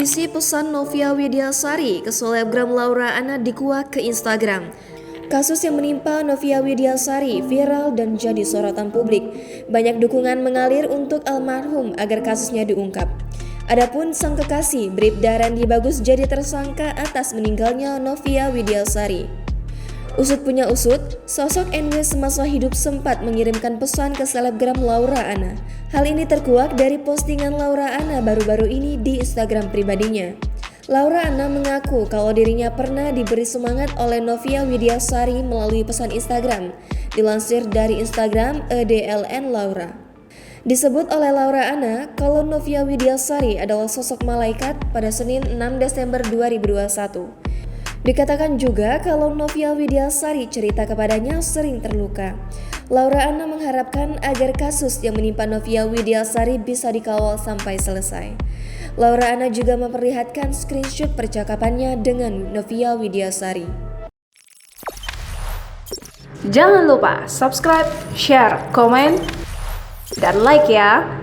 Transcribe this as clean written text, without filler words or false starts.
Isi pesan Novia Widyasari ke selebgram Laura Anna dikuak ke Instagram. Kasus yang menimpa Novia Widyasari viral dan jadi sorotan publik. Banyak dukungan mengalir untuk almarhum agar kasusnya diungkap. Adapun sang kekasih, Bribda Randi Bagus jadi tersangka atas meninggalnya Novia Widyasari. Usut punya usut, sosok NW semasa hidup sempat mengirimkan pesan ke selebgram Laura Anna. Hal ini terkuak dari postingan Laura Anna baru-baru ini di Instagram pribadinya. Laura Anna mengaku kalau dirinya pernah diberi semangat oleh Novia Widyasari melalui pesan Instagram. Dilansir dari Instagram @edln Laura. Disebut oleh Laura Anna kalau Novia Widyasari adalah sosok malaikat pada Senin 6 Desember 2021. Dikatakan juga kalau Novia Widyasari cerita kepadanya sering terluka. Laura Anna mengharapkan agar kasus yang menimpa Novia Widyasari bisa dikawal sampai selesai. Laura Anna juga memperlihatkan screenshot percakapannya dengan Novia Widyasari. Jangan lupa subscribe, share, komen, dan like ya!